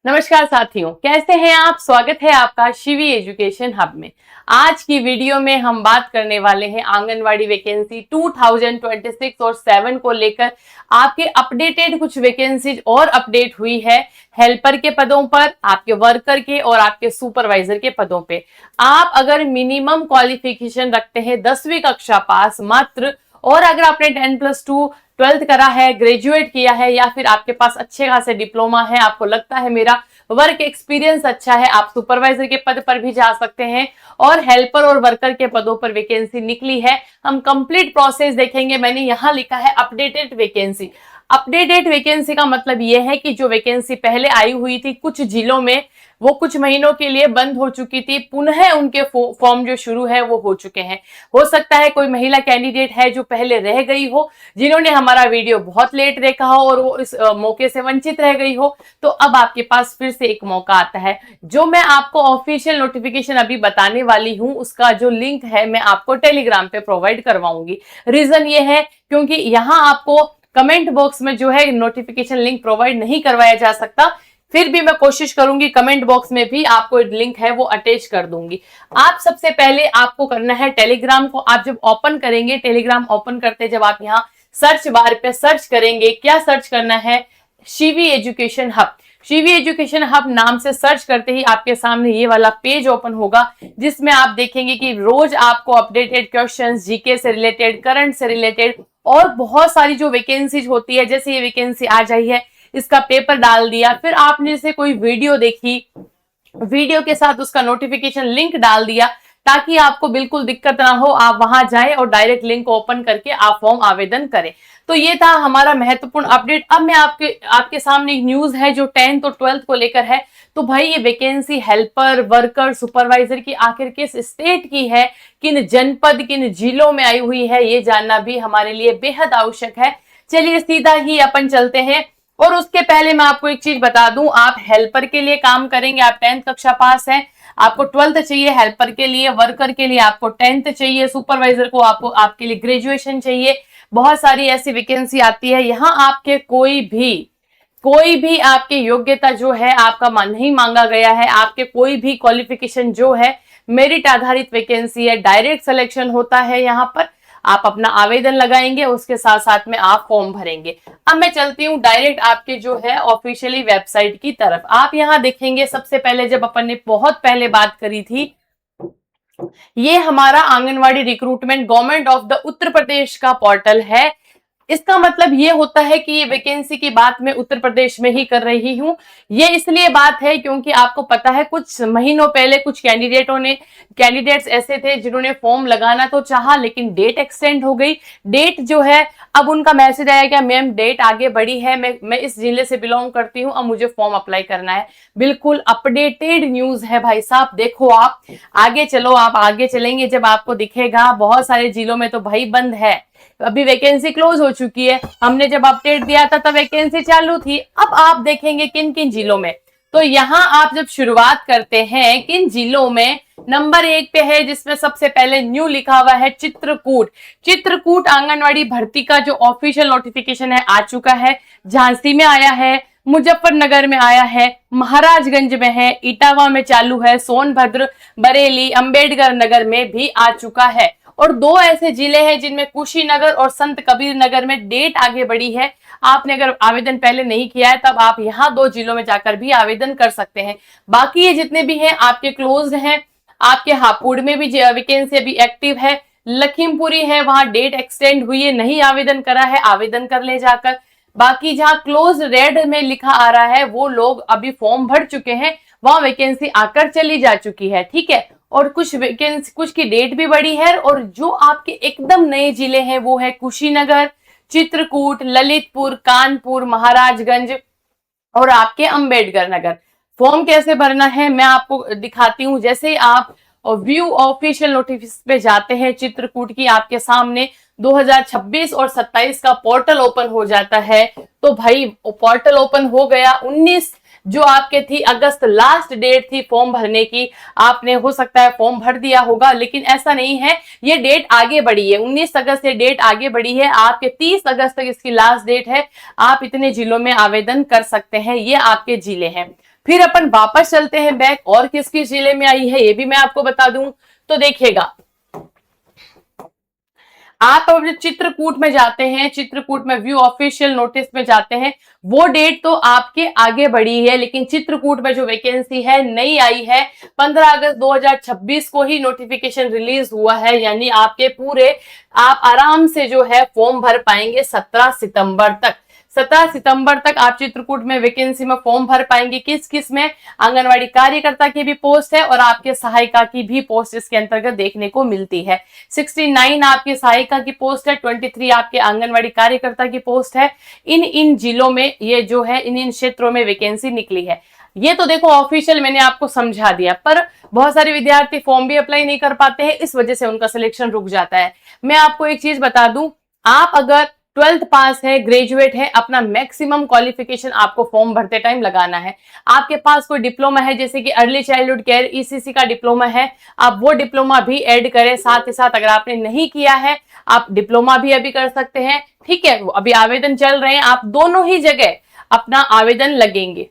नमस्कार साथियों, कैसे हैं आप। स्वागत है आपका शिवी एजुकेशन हब में। आज की वीडियो में हम बात करने वाले हैं आंगनवाड़ी वैकेंसी 2026 और 7 को लेकर। आपके अपडेटेड कुछ वैकेंसीज और अपडेट हुई है हेल्पर के पदों पर, आपके वर्कर के और आपके सुपरवाइजर के पदों पे। आप अगर मिनिमम क्वालिफिकेशन रखते हैं 10वीं कक्षा पास मात्र, और अगर आपने 10+2 12th करा है, ग्रेजुएट किया है, या फिर आपके पास अच्छे खासे डिप्लोमा है, आपको लगता है मेरा वर्क एक्सपीरियंस अच्छा है, आप सुपरवाइजर के पद पर भी जा सकते हैं। और हेल्पर और वर्कर के पदों पर वैकेंसी निकली है। हम कंप्लीट प्रोसेस देखेंगे। मैंने यहां लिखा है अपडेटेड वैकेंसी। अपडेटेड वैकेंसी का मतलब यह है कि जो वैकेंसी पहले आई हुई थी कुछ जिलों में, वो कुछ महीनों के लिए बंद हो चुकी थी, पुनः उनके फॉर्म जो शुरू है वो हो चुके हैं। हो सकता है कोई महिला कैंडिडेट है जो पहले रह गई हो, जिन्होंने हमारा वीडियो बहुत लेट देखा हो और वो इस मौके से वंचित रह गई हो, तो अब आपके पास फिर से एक मौका आता है। जो मैं आपको ऑफिशियल नोटिफिकेशन अभी बताने वाली हूं, उसका जो लिंक है मैं आपको टेलीग्राम पे प्रोवाइड करवाऊंगी। रीजन ये है क्योंकि यहां आपको कमेंट बॉक्स में जो है नोटिफिकेशन लिंक प्रोवाइड नहीं करवाया जा सकता, फिर भी मैं कोशिश करूंगी कमेंट बॉक्स में भी आपको लिंक है वो अटैच कर दूंगी। आप सबसे पहले आपको करना है टेलीग्राम को आप जब ओपन करेंगे, टेलीग्राम ओपन करते जब आप यहाँ सर्च बार पे सर्च करेंगे, क्या सर्च करना है, Shivi education hub. Shivi education hub नाम से सर्च करते ही आपके सामने ये वाला पेज ओपन होगा, जिसमें आप देखेंगे कि रोज आपको अपडेटेड क्वेश्चंस, जीके से रिलेटेड, करंट से रिलेटेड और बहुत सारी जो वैकेंसीज होती है, जैसे ये वैकेंसी आ जाई है, इसका पेपर डाल दिया, फिर आपने से कोई वीडियो देखी, वीडियो के साथ उसका नोटिफिकेशन लिंक डाल दिया, ताकि आपको बिल्कुल दिक्कत ना हो, आप वहां जाएं और डायरेक्ट लिंक ओपन करके आप फॉर्म आवेदन करें। तो ये था हमारा महत्वपूर्ण अपडेट। अब मैं आपके सामने एक न्यूज है जो 10th और 12th को लेकर है। तो भाई ये वैकेंसी हेल्पर, वर्कर, सुपरवाइजर की आखिर किस स्टेट की है, किन जनपद, किन जिलों में आई हुई है, ये जानना भी हमारे लिए बेहद आवश्यक है। चलिए सीधा ही अपन चलते हैं। और उसके पहले मैं आपको एक चीज बता दूं, आप हेल्पर के लिए काम करेंगे, आप 10th कक्षा पास हैं, आपको 12th चाहिए। हेल्पर के लिए, वर्कर के लिए आपको 10th चाहिए, सुपरवाइजर को आपको आपके लिए ग्रेजुएशन चाहिए। बहुत सारी ऐसी वैकेंसी आती है, यहाँ आपके कोई भी आपकी योग्यता जो है आपका नहीं मांगा गया है, आपके कोई भी क्वालिफिकेशन जो है मेरिट आधारित वैकेंसी है, डायरेक्ट सिलेक्शन होता है। यहाँ पर आप अपना आवेदन लगाएंगे, उसके साथ साथ में आप फॉर्म भरेंगे। अब मैं चलती हूँ डायरेक्ट आपके जो है ऑफिशियली वेबसाइट की तरफ। आप यहाँ देखेंगे सबसे पहले, जब अपन ने बहुत पहले बात करी थी, ये हमारा anganwadi recruitment government of the Uttar Pradesh का पोर्टल है। इसका मतलब ये होता है कि ये वैकेंसी की बात मैं उत्तर प्रदेश में ही कर रही हूँ। ये इसलिए बात है क्योंकि आपको पता है कुछ महीनों पहले कुछ कैंडिडेट्स ऐसे थे जिन्होंने फॉर्म लगाना तो चाहा, लेकिन डेट एक्सटेंड हो गई। डेट जो है, अब उनका मैसेज आया क्या मैम डेट आगे बढ़ी है, मैं इस जिले से बिलोंग करती हूँ, अब मुझे फॉर्म अप्लाई करना है। बिल्कुल अपडेटेड न्यूज है भाई साहब। देखो आप आगे चलो, आप आगे चलेंगे जब आपको दिखेगा बहुत सारे जिलों में तो भाई बंद है, अभी वैकेंसी क्लोज हो चुकी है। हमने जब अपडेट दिया था तब वैकेंसी चालू थी। अब आप देखेंगे किन किन जिलों में, तो यहाँ आप जब शुरुआत करते हैं किन जिलों में, नंबर 1 पे है जिसमें सबसे पहले न्यू लिखा हुआ है चित्रकूट आंगनवाड़ी भर्ती का जो ऑफिशियल नोटिफिकेशन है आ चुका है। झांसी में आया है, मुजफ्फरनगर में आया है, महाराजगंज में है, इटावा में चालू है, सोनभद्र, बरेली, अंबेडकर नगर में भी आ चुका है। और 2 ऐसे जिले हैं जिनमें कुशीनगर और संत कबीर नगर में डेट आगे बढ़ी है। आपने अगर आवेदन पहले नहीं किया है तब आप यहाँ 2 जिलों में जाकर भी आवेदन कर सकते हैं। बाकी ये जितने भी हैं आपके क्लोज हैं। आपके हापुड़ में भी वैकेंसी अभी एक्टिव है, लखीमपुरी है, वहां डेट एक्सटेंड हुई है, नहीं आवेदन करा है, आवेदन कर ले जाकर। बाकी जहां क्लोज रेड में लिखा आ रहा है वो लोग अभी फॉर्म भर चुके हैं, वहां वैकेंसी आकर चली जा चुकी है, ठीक है। और कुछ वैकेंसी, कुछ की डेट भी बढ़ी है। और जो आपके एकदम नए जिले हैं वो है कुशीनगर, चित्रकूट, ललितपुर, कानपुर, महाराजगंज और आपके अंबेडकर नगर। फॉर्म कैसे भरना है मैं आपको दिखाती हूँ। जैसे आप व्यू ऑफिशियल नोटिस पे जाते हैं, चित्रकूट की आपके सामने 2026 और 27 का पोर्टल ओपन हो जाता है। तो भाई पोर्टल ओपन हो गया, 19 जो आपके थी अगस्त लास्ट डेट थी फॉर्म भरने की, आपने हो सकता है फॉर्म भर दिया होगा, लेकिन ऐसा नहीं है, ये डेट आगे बढ़ी है, 19 अगस्त से डेट आगे बढ़ी है, आपके 30 अगस्त तक इसकी लास्ट डेट है। आप इतने जिलों में आवेदन कर सकते हैं, ये आपके जिले हैं। फिर अपन वापस चलते हैं बैक, और किस किस जिले में आई है ये भी मैं आपको बता दूं। तो देखिएगा, आप अब जो चित्रकूट में जाते हैं, चित्रकूट में व्यू ऑफिशियल नोटिस में जाते हैं, वो डेट तो आपके आगे बढ़ी है, लेकिन चित्रकूट में जो वैकेंसी है नई आई है, 15 अगस्त 2026 को ही नोटिफिकेशन रिलीज हुआ है, यानी आपके पूरे आप आराम से जो है फॉर्म भर पाएंगे 17 सितंबर तक। 17 सितंबर तक आप चित्रकूट में वैकेंसी में फॉर्म भर पाएंगे। किस किस में? आंगनवाड़ी कार्यकर्ता की भी पोस्ट है और आपके सहायिका की भी पोस्ट इसके अंतर्गत देखने को मिलती है। 69 आपकी सहायिका की पोस्ट है, 23 आपके आंगनवाड़ी कार्यकर्ता की पोस्ट है। इन जिलों में ये जो है इन क्षेत्रों में वैकेंसी निकली है। ये तो देखो ऑफिशियल मैंने आपको समझा दिया, पर बहुत सारे विद्यार्थी फॉर्म भी अप्लाई नहीं कर पाते हैं, इस वजह से उनका सिलेक्शन रुक जाता है। मैं आपको एक चीज बता दूं, आप अगर 12th पास है, ग्रेजुएट है, अपना मैक्सिमम क्वालिफिकेशन आपको फॉर्म भरते टाइम लगाना है। आपके पास कोई डिप्लोमा है, जैसे कि अर्ली चाइल्डहुड केयर ईसीसी का डिप्लोमा है, आप वो डिप्लोमा भी ऐड करें साथ ही साथ। अगर आपने नहीं किया है, आप डिप्लोमा भी अभी कर सकते हैं, ठीक है। अभी आवेदन चल रहे हैं, आप दोनों ही जगह अपना आवेदन लगेंगे।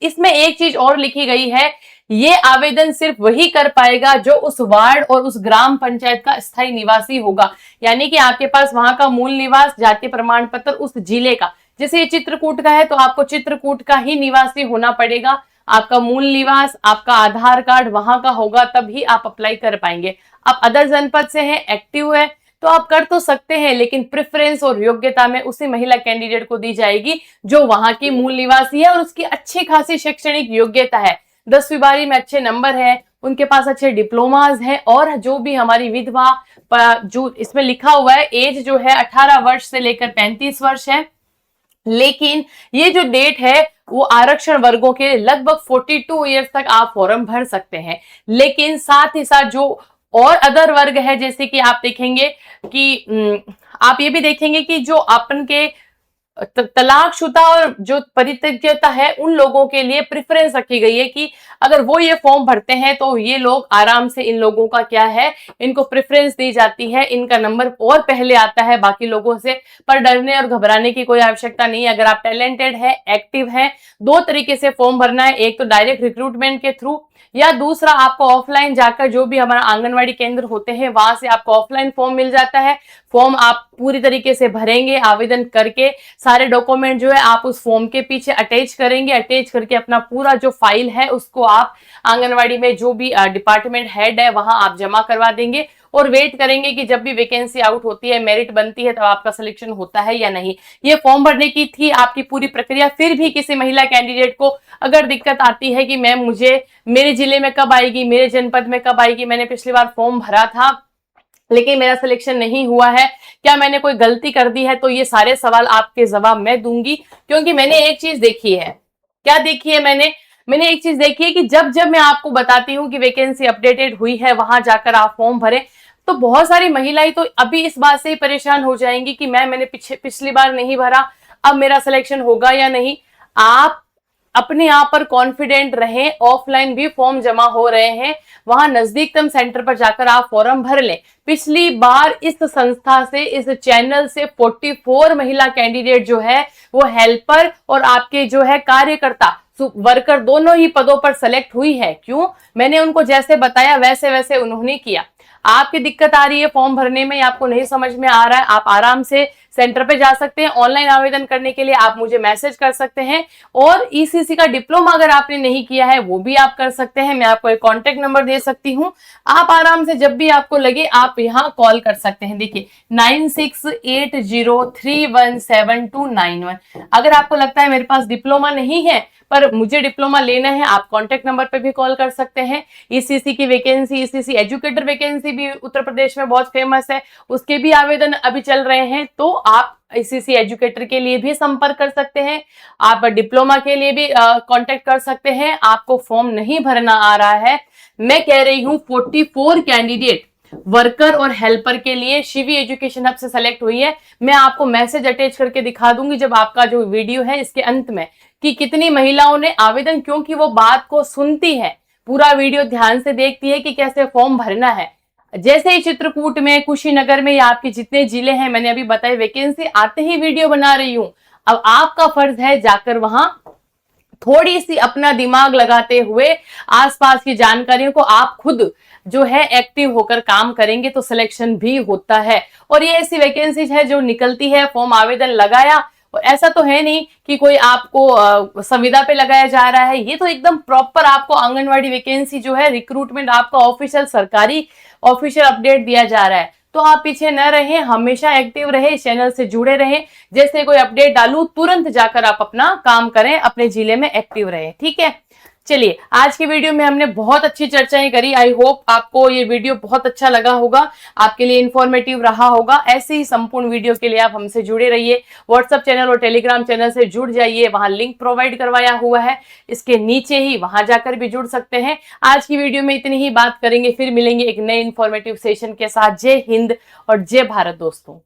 इसमें एक चीज और लिखी गई है, ये आवेदन सिर्फ वही कर पाएगा जो उस वार्ड और उस ग्राम पंचायत का स्थायी निवासी होगा, यानी कि आपके पास वहां का मूल निवास, जाति प्रमाण पत्र उस जिले का, जैसे ये चित्रकूट का है तो आपको चित्रकूट का ही निवासी होना पड़ेगा। आपका मूल निवास, आपका आधार कार्ड वहां का होगा, तभी आप अप्लाई कर पाएंगे। आप अदर जनपद से हैं, एक्टिव है, तो आप कर तो सकते हैं, लेकिन प्रेफरेंस और योग्यता में उसी महिला कैंडिडेट को दी जाएगी जो वहां की मूल निवासी है और उसकी अच्छी खासी शैक्षणिक योग्यता है, 10वीं 12वीं में अच्छे नंबर है, उनके पास अच्छे डिप्लोमाज हैं, और जो भी हमारी विधवा, जो इसमें लिखा हुआ है एज जो है 18 वर्ष से लेकर 35 वर्ष है, लेकिन ये जो डेट है वो आरक्षण वर्गों के लगभग 42 ईयर्स तक आप फॉर्म भर सकते हैं। लेकिन साथ ही साथ जो और अदर वर्ग है, जैसे कि आप देखेंगे कि आप ये भी देखेंगे कि जो अपन के तलाकशुदा और जो परित्यक्ता है, उन लोगों के लिए प्रेफरेंस रखी गई है कि अगर वो ये फॉर्म भरते हैं तो ये लोग आराम से, इन लोगों का क्या है, इनको प्रेफरेंस दी जाती है, इनका नंबर और पहले आता है बाकी लोगों से। पर डरने और घबराने की कोई आवश्यकता नहीं है। अगर आप टैलेंटेड है, एक्टिव है, दो तरीके से फॉर्म भरना है, एक तो डायरेक्ट रिक्रूटमेंट के थ्रू, या दूसरा आपको ऑफलाइन जाकर जो भी हमारा आंगनवाड़ी केंद्र होते हैं वहां से आपको ऑफलाइन फॉर्म मिल जाता है। फॉर्म आप पूरी तरीके से भरेंगे, आवेदन करके सारे डॉक्यूमेंट जो है आप उस फॉर्म के पीछे अटैच करेंगे, अटैच करके अपना पूरा जो फाइल है उसको आप आंगनवाड़ी में जो भी डिपार्टमेंट हेड है वहां आप जमा करवा देंगे, और वेट करेंगे कि जब भी वैकेंसी आउट होती है, मेरिट बनती है, तब आपका सिलेक्शन होता है या नहीं। ये फॉर्म भरने की थी आपकी पूरी प्रक्रिया। फिर भी किसी महिला कैंडिडेट को अगर दिक्कत आती है कि मैम मुझे मेरे जिले में कब आएगी, मेरे जनपद में कब आएगी, मैंने पिछली बार फॉर्म भरा था लेकिन मेरा सिलेक्शन नहीं हुआ है, क्या मैंने कोई गलती कर दी है, तो ये सारे सवाल आपके जवाब मैं दूंगी, क्योंकि मैंने एक चीज देखी है। क्या देखी है मैंने एक चीज देखी है कि जब जब मैं आपको बताती हूँ कि वैकेंसी अपडेटेड हुई है, वहां जाकर आप फॉर्म भरें, तो बहुत सारी महिलाएं तो अभी इस बात से ही परेशान हो जाएंगी कि मैंने पिछली बार नहीं भरा, अब मेरा सिलेक्शन होगा या नहीं। आप अपने आप पर कॉन्फिडेंट रहें, ऑफलाइन भी फॉर्म जमा हो रहे हैं, वहां नजदीकतम सेंटर पर जाकर आप फॉर्म भर लें। पिछली बार इस संस्था से, इस चैनल से 44 महिला कैंडिडेट जो है वो हेल्पर और आपके जो है कार्यकर्ता, वर्कर, दोनों ही पदों पर सेलेक्ट हुई है। क्यों? मैंने उनको जैसे बताया वैसे वैसे उन्होंने किया। आपकी दिक्कत आ रही है फॉर्म भरने में, आपको नहीं समझ में आ रहा है, आप आराम से सेंटर पे जा सकते हैं। ऑनलाइन आवेदन करने के लिए आप मुझे मैसेज कर सकते हैं, और ईसीसी का डिप्लोमा अगर आपने नहीं किया है वो भी आप कर सकते हैं। मैं आपको एक कॉन्टेक्ट नंबर दे सकती हूँ, आप आराम से जब भी आपको लगे आप यहाँ कॉल कर सकते हैं। देखिए 9680317291। अगर आपको लगता है मेरे पास डिप्लोमा नहीं है पर मुझे डिप्लोमा लेना है, आप कॉन्टेक्ट नंबर पे भी कॉल कर सकते हैं। ईसीसी की वैकेंसी, ईसीसी एजुकेटर वैकेंसी भी उत्तर प्रदेश में बहुत फेमस है, उसके भी आवेदन अभी चल रहे हैं, तो आप ईसीसी एजुकेटर के लिए भी संपर्क कर सकते हैं। आप डिप्लोमा के लिए भी कांटेक्ट कर सकते हैं। आपको फॉर्म नहीं भरना आ रहा है, मैं कह रही हूँ 44 कैंडिडेट वर्कर और हेल्पर के लिए शिवी एजुकेशन हब से सेलेक्ट हुई है। मैं आपको मैसेज अटैच करके दिखा दूंगी जब आपका जो वीडियो है इसके अंत में, कि कितनी महिलाओं ने आवेदन, क्योंकि वो बात को सुनती है, पूरा वीडियो ध्यान से देखती है कि कैसे फॉर्म भरना है। जैसे ही चित्रकूट में, कुशीनगर में या आपके जितने जिले हैं, मैंने अभी बताए, वैकेंसी आते ही वीडियो बना रही हूं। अब आपका फर्ज है जाकर वहां थोड़ी सी अपना दिमाग लगाते हुए आसपास की जानकारियों को आप खुद जो है एक्टिव होकर काम करेंगे तो सिलेक्शन भी होता है। और ये ऐसी वैकेंसीज है जो निकलती है, फॉर्म आवेदन लगाया, और ऐसा तो है नहीं कि कोई आपको संविदा पे लगाया जा रहा है। ये तो एकदम प्रॉपर आपको आंगनवाड़ी वैकेंसी जो है, रिक्रूटमेंट आपका ऑफिशियल सरकारी ऑफिशियल अपडेट दिया जा रहा है। तो आप पीछे न रहें, हमेशा एक्टिव रहे, चैनल से जुड़े रहें। जैसे कोई अपडेट डालूं तुरंत जाकर आप अपना काम करें, अपने जिले में एक्टिव रहें। ठीक है, चलिए आज की वीडियो में हमने बहुत अच्छी चर्चाएं करी। आई होप आपको ये वीडियो बहुत अच्छा लगा होगा, आपके लिए इंफॉर्मेटिव रहा होगा। ऐसे ही संपूर्ण वीडियो के लिए आप हमसे जुड़े रहिए। व्हाट्सएप चैनल और टेलीग्राम चैनल से जुड़ जाइए, वहां लिंक प्रोवाइड करवाया हुआ है इसके नीचे ही, वहां जाकर भी जुड़ सकते हैं। आज की वीडियो में इतनी ही बात करेंगे, फिर मिलेंगे एक नए इंफॉर्मेटिव सेशन के साथ। जय हिंद और जय भारत दोस्तों।